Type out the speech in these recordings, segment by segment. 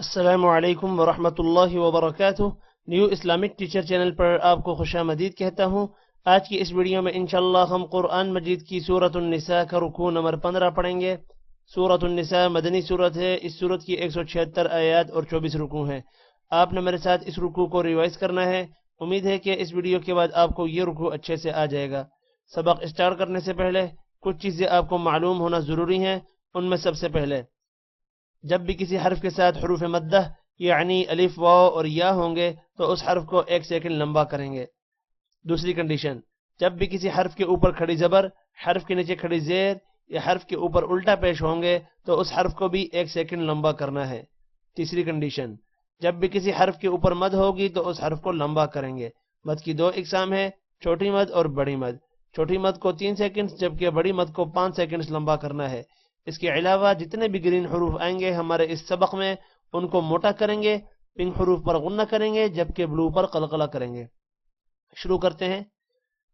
अस्सलामुअलैकुम वरहमतुल्लाहि वबरकातुह। न्यू इस्लामिक टीचर चैनल पर आपको खुशामदीद कहता हूँ। आज की इस वीडियो में इंशाअल्लाह हम कुरान मजीद की सूरत उन-निसा का रुकू नंबर 15 पढ़ेंगे। सूरत उन-निसा मदनी सूरत है। इस सूरत की 176 आयत और 24 रुकू हैं। आपने मेरे साथ इस रुकू को रिवाइज करना है। उम्मीद है कि इस वीडियो के बाद आपको ये रुकू अच्छे से आ जाएगा। सबक स्टार्ट करने से पहले कुछ चीज़ें आपको मालूम होना ज़रूरी है। उनमें सबसे पहले, जब भी किसी हर्फ के साथ हरूफ मद्दा यानी अलिफ वाव और या होंगे तो उस हर्फ को 1 सेकंड लंबा करेंगे। दूसरी कंडीशन, जब भी किसी हर्फ के ऊपर खड़ी जबर, हर्फ के नीचे खड़ी जेर या हर्फ के ऊपर उल्टा पेश होंगे तो उस हर्फ को भी 1 सेकंड लंबा करना है। तीसरी कंडीशन, जब भी किसी हर्फ के ऊपर मद होगी तो उस हर्फ को लंबा करेंगे। मद की 2 इकसाम है, छोटी मद और बड़ी मद। छोटी मद को 3 सेकंड जबकि बड़ी मद को 5 सेकंड लंबा करना है। इसके अलावा जितने भी ग्रीन हरूफ आएंगे हमारे इस सबक में उनको मोटा करेंगे, पिंक हरूफ पर गुन्ना करेंगे जबकि ब्लू पर कलकला करेंगे। शुरू करते हैं।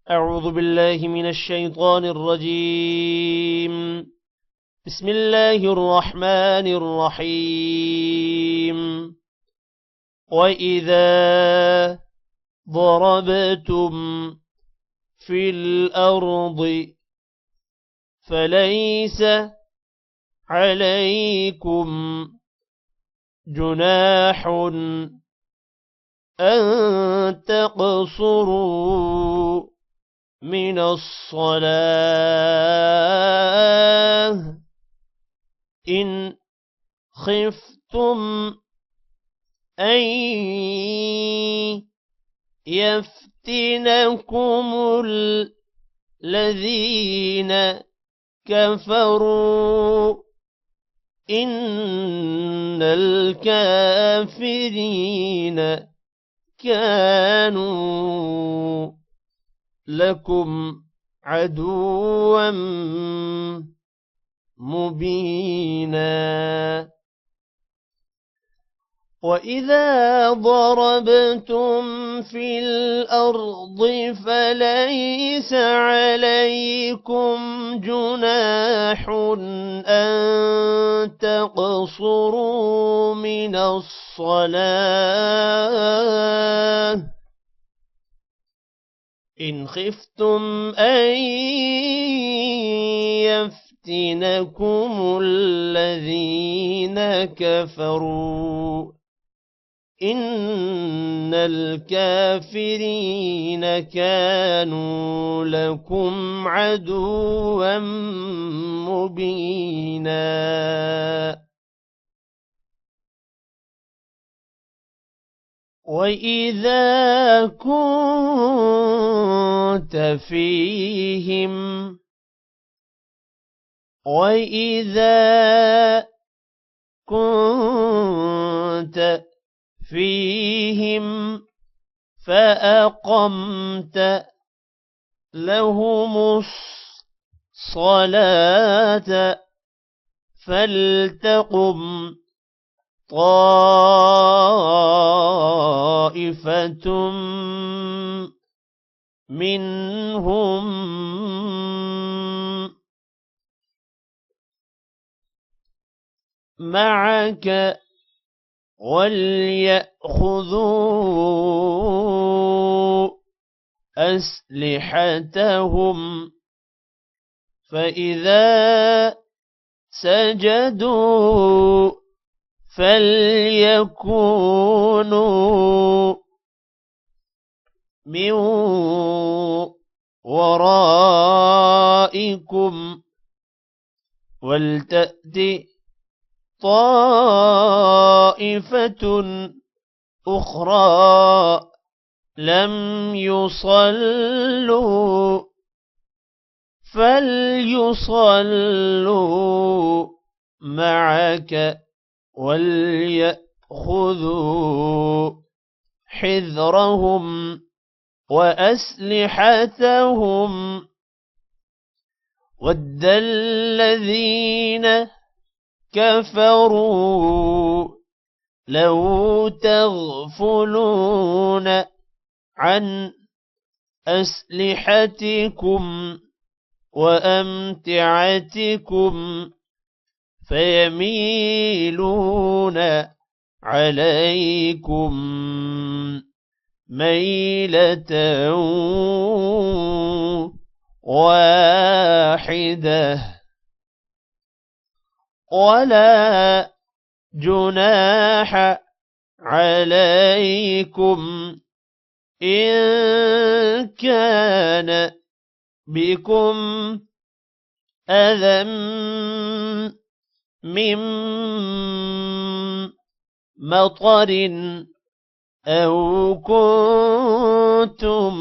अऊज़ु बिल्लाहि मिनश शैतानिर रजीम। बिस्मिल्लाहिर रहमानिर रहीम। व इज़ा ضربتم في الأرض فليس عليكم جناح أن تقصروا من الصلاة إن خفتم أن يفتنكم الذين كفروا إن الكافرين كانوا لكم عدوا مبينا. وإذا ضربتم في الأرض فليس عليكم جناح أن تقصروا من الصلاة إن خفتم أن يفتنكم الذين كفروا إن الكافرين كانوا لكم عدوا مبينا. وإذا كنت فيهم فأقمت لهم الصلاة فلتقم طائفة منهم معك وليأخذوا أسلحتهم فإذا سجدوا فليكونوا من ورائكم ولتأت طائفة أخرى لم يصلوا فليصلوا معك وليأخذوا حذرهم وأسلحتهم ود الذين كفروا لو تغفلون عن أسلحتكم وأمتعتكم فيميلون عليكم ميلة واحدة ولا جناح عليكم إن كان بكم أذى من مطر أو كنتم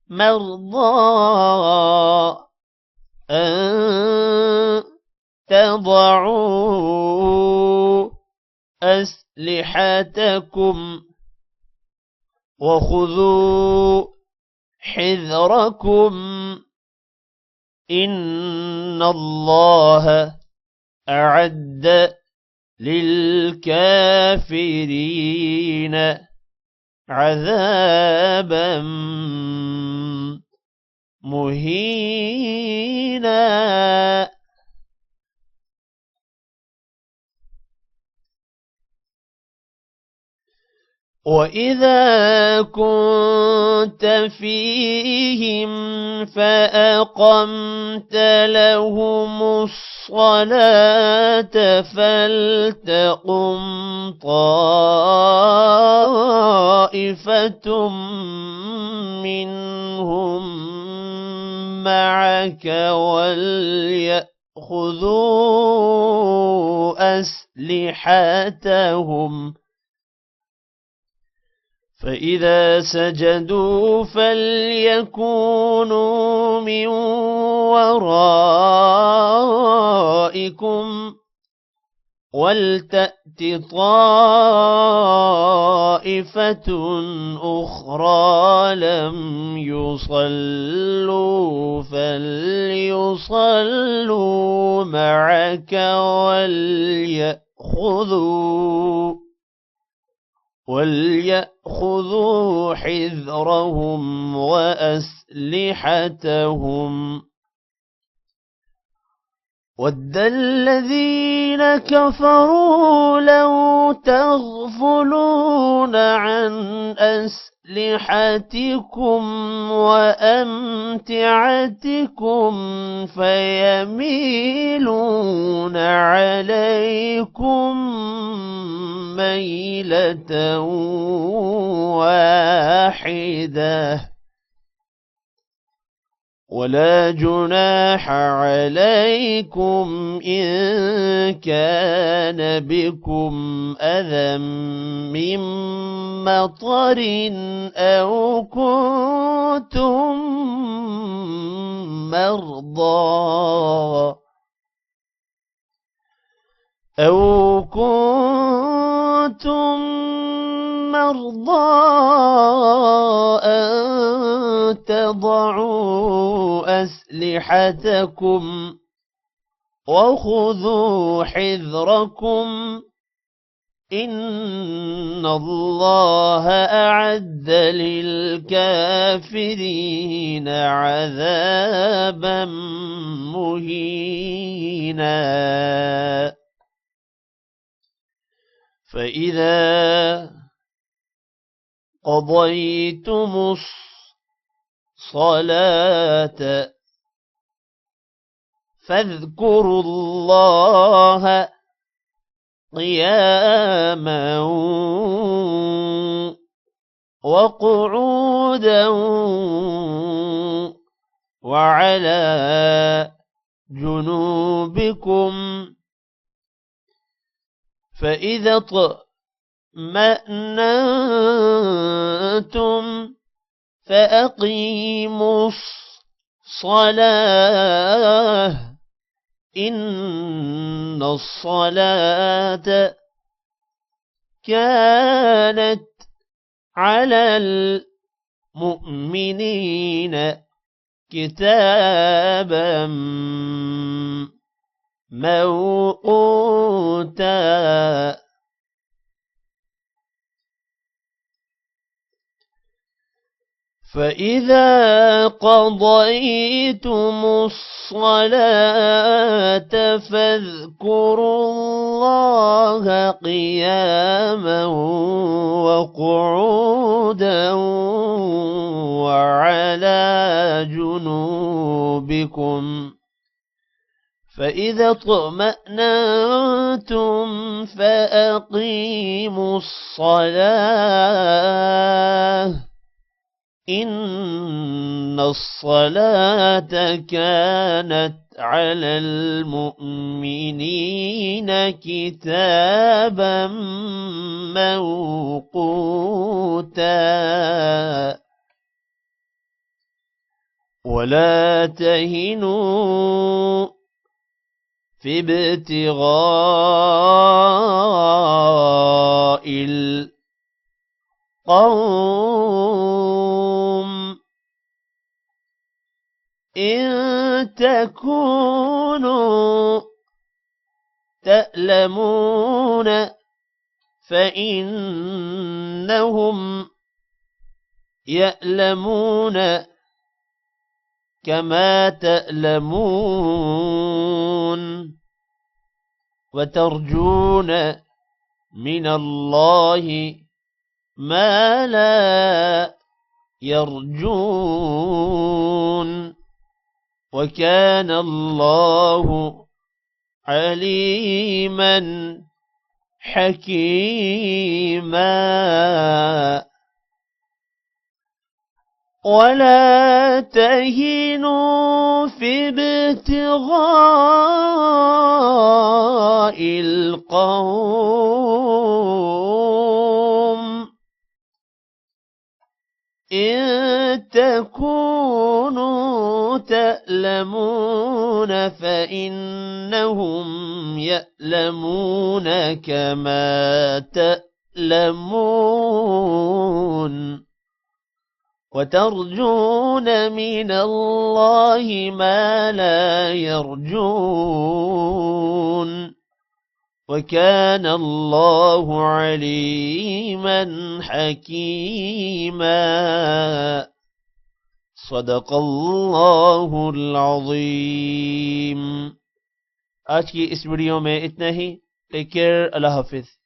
مرضى أن تضعوا أسلحتكم وخذوا حذركم إن الله أعد للكافرين عذابا مهينا. وإذا كنت فيهم فأقمت لهم الصلاة فلتقم طائفة منهم معك وليأخذوا أسلحتهم فإذا سجدوا فليكونوا من ورائكم ولتأت طائفة أخرى لم يصلوا فليصلوا معك وليأخذوا حذرهم وأسلحتهم. ود الذين كفروا لو تغفلون عن أسلحتكم وأمتعتكم فيميلون عليكم ميلة واحدة ولا جناح عليكم إن كان بكم أذى من مطر أو كنتم مرضى أن تضعوا أسلحتكم وخذوا حذركم إن الله أعد للكافرين عذابا مهينا. فإذا قضيتم الصلاة فاذكروا الله قياما وقعودا وعلى جنوبكم فإذا اطمأننتم فأقيموا الصلاة إن الصلاة كانت على المؤمنين كتابا موقوتا. فإذا قضيتم الصلاة فاذكروا الله الله قياما وقعودا وعلى جنوبكم فإذا اطمأننتم فأقيموا الصلاة إن الصلاة كانت على المؤمنين كتابا موقوتا ولا تهنوا في ابتغاء القوم إن تكونوا تألمون فإنهم يألمون كما تألمون وترجون من الله ما لا يرجون وكان الله عليما حكيما ولا تهنوا في ابتغاء القوم إن تكونوا تألمون فإنهم يألمون كما تألمون وترجون من الله ما لا يرجون وكان الله عليما حكيما صدق الله العظيم। आज की इस वीडियो में इतना ही। Take care. अल्लाह हाफिज।